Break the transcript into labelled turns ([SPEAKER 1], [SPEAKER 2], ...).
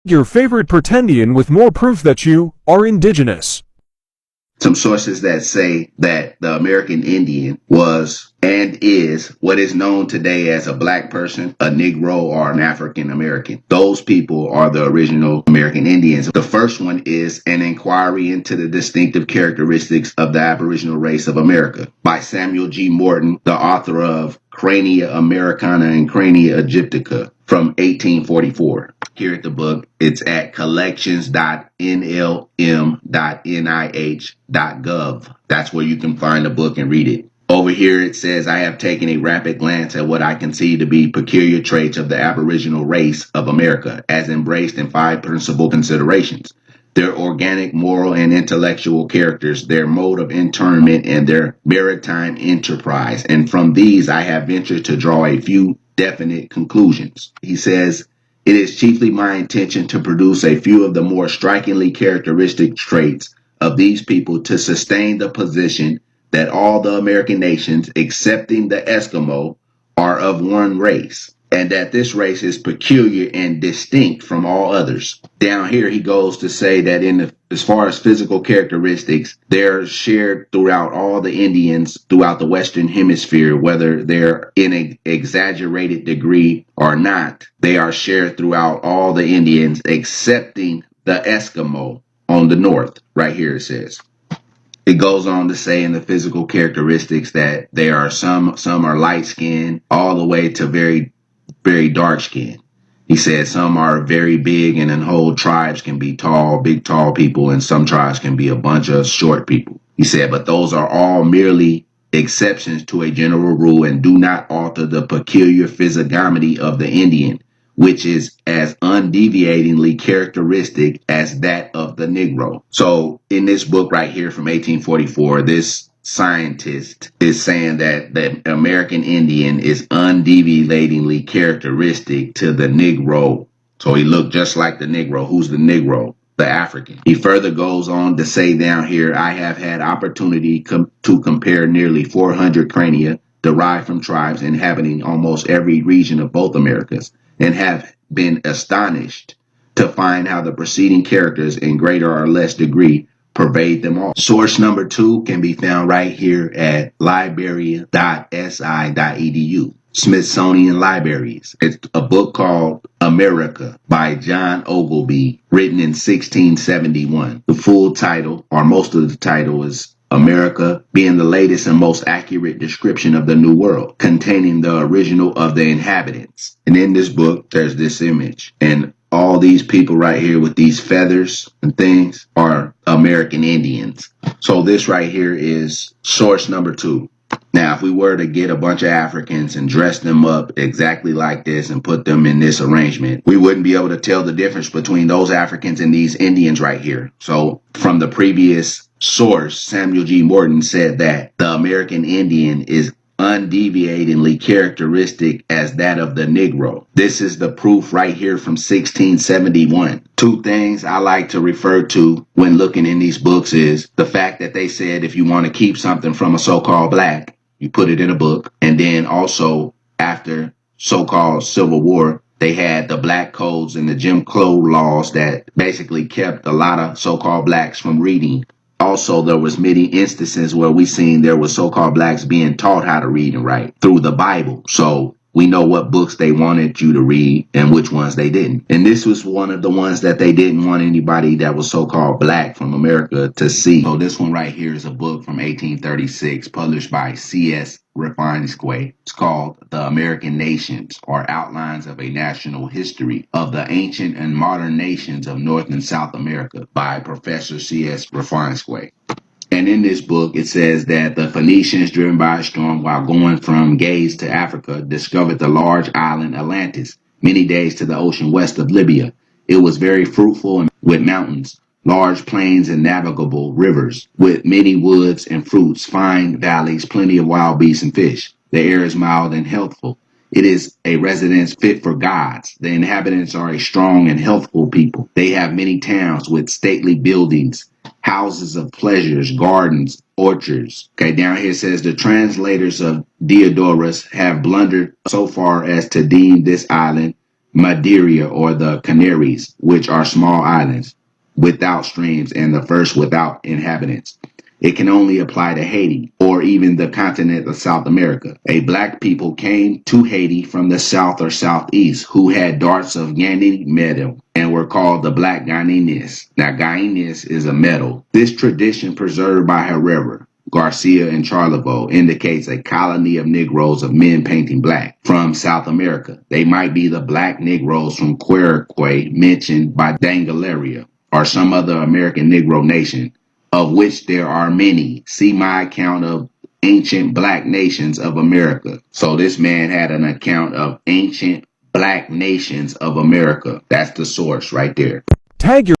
[SPEAKER 1] Your favorite pretendian with more proof that you are indigenous.
[SPEAKER 2] Some sources that say that the American Indian was and is what is known today as a black person, a Negro, or an African American. Those people are the original American Indians. The first one is An Inquiry into the Distinctive Characteristics of the Aboriginal Race of America by Samuel G. Morton, the author of Crania Americana and Crania Aegyptica from 1844. Here at the book, it's at collections.nlm.nih.gov. That's where you can find the book and read it. Over here it says, I have taken a rapid glance at what I conceive to be peculiar traits of the Aboriginal race of America, as embraced in 5 principal considerations: their organic, moral, and intellectual characters, their mode of internment, and their maritime enterprise. And from these, I have ventured to draw a few definite conclusions. He says, it is chiefly my intention to produce a few of the more strikingly characteristic traits of these people to sustain the position that all the American nations, excepting the Eskimo, are of one race, and that this race is peculiar and distinct from all others. Down here, he goes to say that as far as physical characteristics, they're shared throughout all the Indians throughout the Western Hemisphere, whether they're in an exaggerated degree or not. They are shared throughout all the Indians, excepting the Eskimo on the north. Right here it says. It goes on to say in the physical characteristics that they are some are light skinned all the way to very, very dark skinned. He said some are very big, and then whole tribes can be tall, big, tall people, and some tribes can be a bunch of short people. He said, but those are all merely exceptions to a general rule and do not alter the peculiar physiognomy of the Indian, which is as undeviatingly characteristic as that of the Negro. So in this book right here from 1844, this scientist is saying that the American Indian is undeviatingly characteristic to the Negro. So he looked just like the Negro. Who's the Negro? The African. He further goes on to say down here, I have had opportunity to compare nearly 400 crania derived from tribes inhabiting almost every region of both Americas, and have been astonished to find how the preceding characters in greater or less degree pervade them all. Source number 2 can be found right here at library.si.edu. Smithsonian Libraries. It's a book called America by John Ogilvy, written in 1671. The full title, or most of the title, is America, being the latest and most accurate description of the New World, containing the original of the inhabitants. And in this book, there's this image. And all these people right here with these feathers and things are American Indians. So this right here is source number 2. Now, if we were to get a bunch of Africans and dress them up exactly like this and put them in this arrangement, we wouldn't be able to tell the difference between those Africans and these Indians right here. So from the previous source, Samuel G. Morton said that the American Indian is undeviatingly characteristic as that of the Negro. This is the proof right here from 1671. 2 things I like to refer to when looking in these books is the fact that they said if you want to keep something from a so-called black, you put it in a book. And then also after so-called Civil War, they had the black codes and the Jim Crow laws that basically kept a lot of so-called blacks from reading. Also, there was many instances where we seen there was so-called blacks being taught how to read and write through the Bible. So we know what books they wanted you to read and which ones they didn't. And this was one of the ones that they didn't want anybody that was so-called black from America to see. So this one right here is a book from 1836 published by C.S. Reclassified. It's called The American Nations, or Outlines of a National History of the Ancient and Modern Nations of North and South America by Professor C.S. Reclassified. And in this book, it says that the Phoenicians, driven by a storm while going from Gaze to Africa, discovered the large island Atlantis, many days to the ocean west of Libya. It was very fruitful and with mountains, large plains and navigable rivers, with many woods and fruits, fine valleys, plenty of wild beasts and fish. The air is mild and healthful. It is a residence fit for gods. The inhabitants are a strong and healthful people. They have many towns with stately buildings, houses of pleasures, gardens, orchards. Okay, down here it says the translators of Diodorus have blundered so far as to deem this island Madeira or the Canaries, which are small islands without streams and the first without inhabitants. It can only apply to Haiti or even the continent of South America. A black people came to Haiti from the south or southeast who had darts of Yanni metal and were called the Black Guyanese. Now, Guyanese is a metal. This tradition preserved by Herrera, Garcia, and Charlevoix indicates a colony of Negroes of men painting black from South America. They might be the black Negroes from Quereque mentioned by Dangalaria or some other American Negro nation, of which there are many. See my account of ancient black nations of America. So this man had an account of ancient black nations of America. That's the source right there.
[SPEAKER 1] Tag your